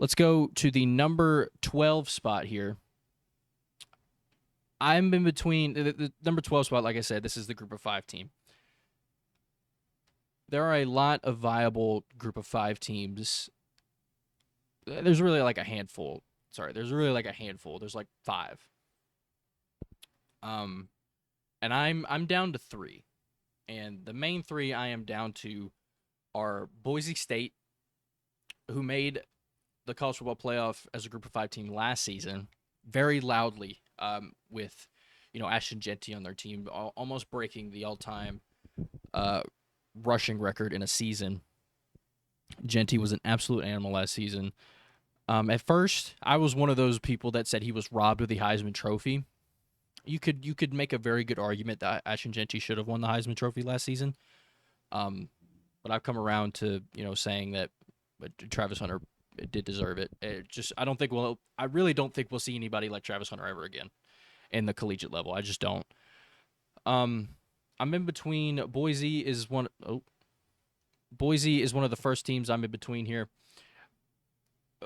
Let's go to the number 12 spot here. I'm in between the number 12 spot. Like I said, this is the group of five team. There are a lot of viable group of five teams. There's really like a handful. There's really like a handful. There's like five. Um, and I'm down to three. And the main three I am down to are Boise State, who made the college football playoff as a group of five team last season very loudly, with Ashton Jeanty on their team, almost breaking the all-time uh, rushing record in a season. Jeanty was an absolute animal last season. At first, I was one of those people that said he was robbed of the Heisman Trophy. You could make a very good argument that Ashton Jeanty should have won the Heisman Trophy last season. But I've come around to saying that Travis Hunter did deserve it. I really don't think we'll see anybody like Travis Hunter ever again in the collegiate level. I just don't. I'm in between. Boise is one of the first teams I'm in between here.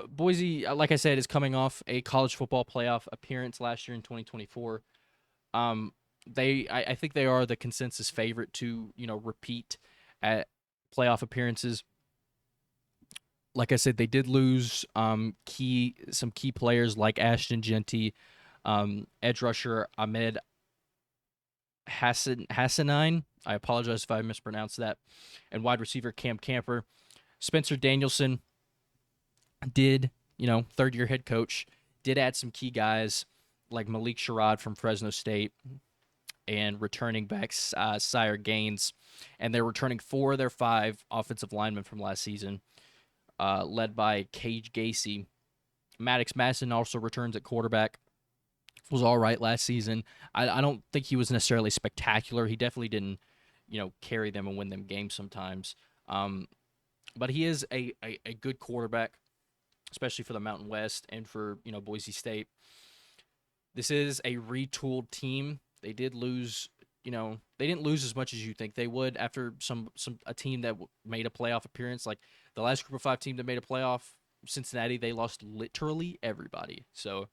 Boise, like I said, is coming off a college football playoff appearance last year in 2024. I think they are the consensus favorite to repeat at playoff appearances. Like I said, they did lose some key players like Ashton Jeanty, edge rusher Ahmed Hassanine. I apologize if I mispronounced that, and wide receiver Cam Camper. Spencer Danielson did, third-year head coach, did add some key guys like Malik Sherrod from Fresno State and returning back Sire Gaines. And they're returning 4 of their 5 offensive linemen from last season, led by Cage Gacy. Maddox Madsen also returns at quarterback. Was all right last season. I don't think he was necessarily spectacular. He definitely didn't, carry them and win them games sometimes. But he is a good quarterback, especially for the Mountain West and for Boise State. This is a retooled team. They did lose. They didn't lose as much as you think they would after a team that made a playoff appearance. Like the last group of 5 team that made a playoff, Cincinnati, they lost literally everybody. So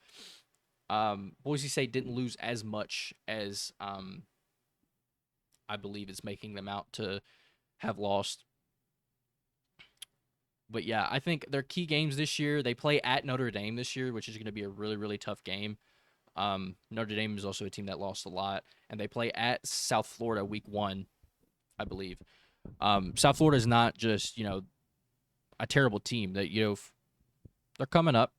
Boise State didn't lose as much as I believe is making them out to have lost. But yeah, I think their key games this year, they play at Notre Dame this year, which is going to be a really, really tough game. Notre Dame is also a team that lost a lot, and they play at South Florida week 1, I believe. South Florida is not just, a terrible team. That they're coming up.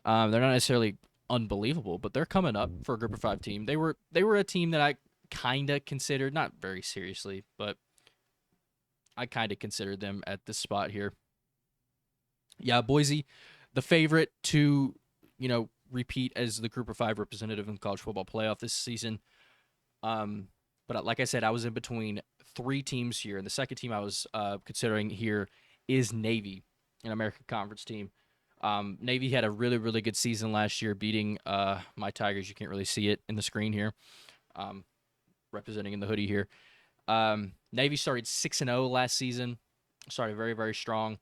They're not necessarily unbelievable, but they're coming up for a group of 5 team. They were a team that I kind of considered, not very seriously, but I kind of considered them at this spot here. Yeah, Boise, the favorite to, repeat as the group of 5 representative in the college football playoff this season. But like I said, I was in between 3 teams here, and the second team I was considering here is Navy, an American Conference team. Navy had a really, really good season last year, beating my Tigers. You can't really see it in the screen here, representing in the hoodie here. Navy started 6-0 last season, started very, very strong.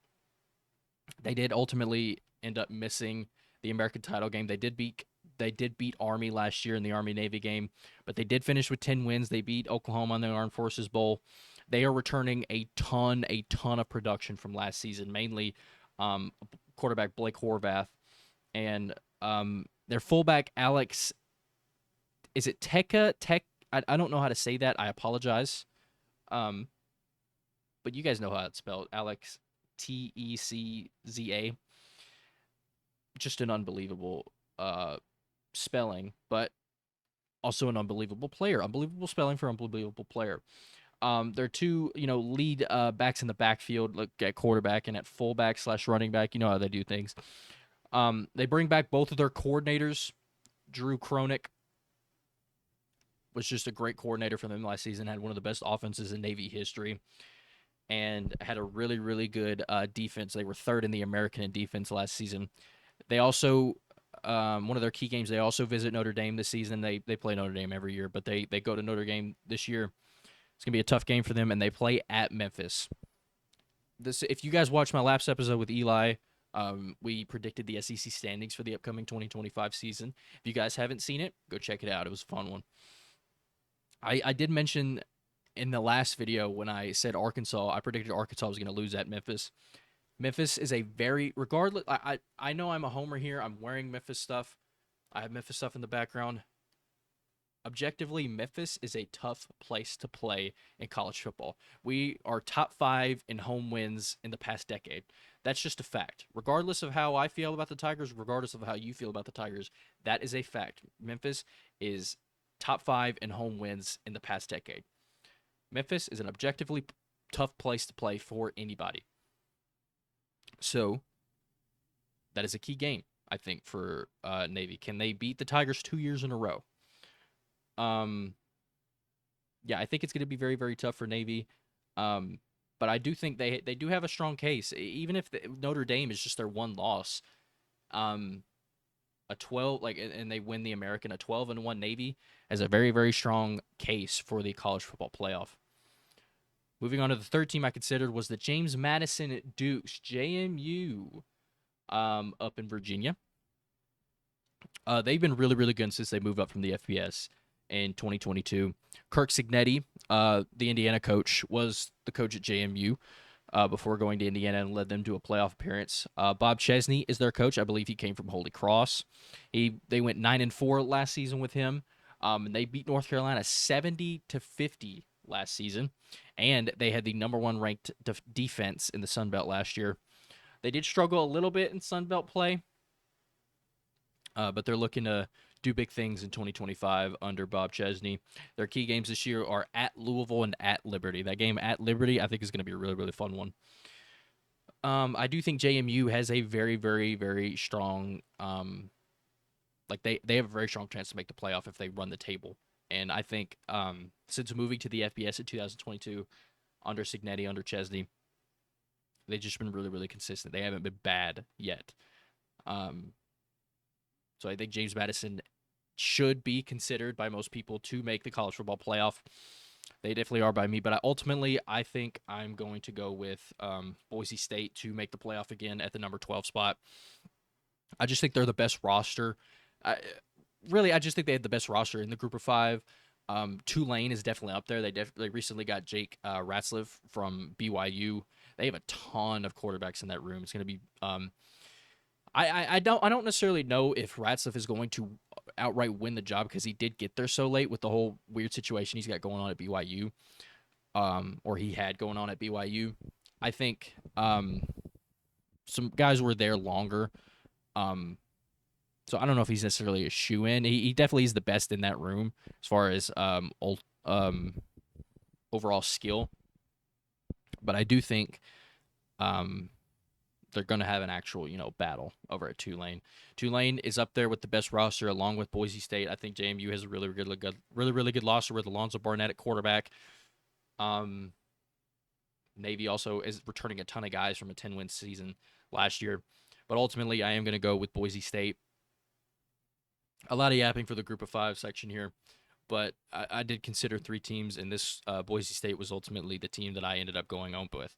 They did ultimately end up missing the American title game. They did beat Army last year in the Army-Navy game, but they did finish with 10 wins. They beat Oklahoma in the Armed Forces Bowl. They are returning a ton of production from last season, mainly quarterback Blake Horvath, and their fullback Alex, is it Teka? I don't know how to say that. I apologize. But you guys know how it's spelled. Alex, Tecza. Just an unbelievable spelling, but also an unbelievable player. Unbelievable spelling for unbelievable player. There are 2, lead backs in the backfield, like at quarterback and at fullback / running back. You know how they do things. They bring back both of their coordinators. Drew Cronick was just a great coordinator for them last season, had one of the best offenses in Navy history, and had a really, really good defense. They were 3rd in the American in defense last season. They also, one of their key games, they also visit Notre Dame this season. They play Notre Dame every year, but they go to Notre Dame this year. It's going to be a tough game for them, and they play at Memphis. If you guys watched my last episode with Eli, We predicted the SEC standings for the upcoming 2025 season. If you guys haven't seen it, go check it out. It was a fun one. I did mention in the last video when I said Arkansas, I predicted Arkansas was going to lose at Memphis. Memphis is a very regardless. I know I'm a homer here. I'm wearing Memphis stuff. I have Memphis stuff in the background. Objectively, Memphis is a tough place to play in college football. We are top 5 in home wins in the past decade. That's just a fact. Regardless of how I feel about the Tigers, regardless of how you feel about the Tigers, that is a fact. Memphis is top 5 in home wins in the past decade. Memphis is an objectively tough place to play for anybody. So that is a key game, I think, for Navy. Can they beat the Tigers 2 years in a row? Yeah, I think it's going to be very, very tough for Navy. But I do think they do have a strong case, even if Notre Dame is just their one loss. A 12 and they win the American, a 12-1 Navy has a very, very strong case for the college football playoff. Moving on to the third team I considered was the James Madison Dukes, JMU, up in Virginia. They've been really, really good since they moved up from the FBS in 2022. Kirk Cignetti, the Indiana coach, was the coach at JMU before going to Indiana and led them to a playoff appearance. Bob Chesney is their coach. I believe he came from Holy Cross. They went 9-4 last season with him, and they beat North Carolina 70-50 last season, and they had the number 1 ranked defense in the Sun Belt last year. They did struggle a little bit in Sun Belt play, but they're looking to do big things in 2025 under Bob Chesney. Their key games this year are at Louisville and at Liberty. That game at Liberty, I think, is going to be a really, really fun one. I do think JMU has a very, very, very strong, they have a very strong chance to make the playoff if they run the table. And I think since moving to the FBS in 2022 under Cignetti, under Chesney, they've just been really, really consistent. They haven't been bad yet. So I think James Madison should be considered by most people to make the college football playoff. They definitely are by me, but I think I'm going to go with Boise State to make the playoff again at the number 12 spot. I just think they're the best roster. I just think they had the best roster in the group of 5. Tulane is definitely up there. They recently got Jake Ratzliff from BYU. They have a ton of quarterbacks in that room. It's going to be I don't necessarily know if Ratzliff is going to outright win the job because he did get there so late with the whole weird situation he's got going on at BYU, or he had going on at BYU. I think some guys were there longer, so I don't know if he's necessarily a shoe-in. He definitely is the best in that room as far as overall skill, but I do think they're going to have an actual, battle over at Tulane. Tulane is up there with the best roster along with Boise State. I think JMU has a really good roster with Alonzo Barnett at quarterback. Navy also is returning a ton of guys from a 10-win season last year. But ultimately, I am going to go with Boise State. A lot of yapping for the group of 5 section here, but I did consider 3 teams, and this Boise State was ultimately the team that I ended up going on with.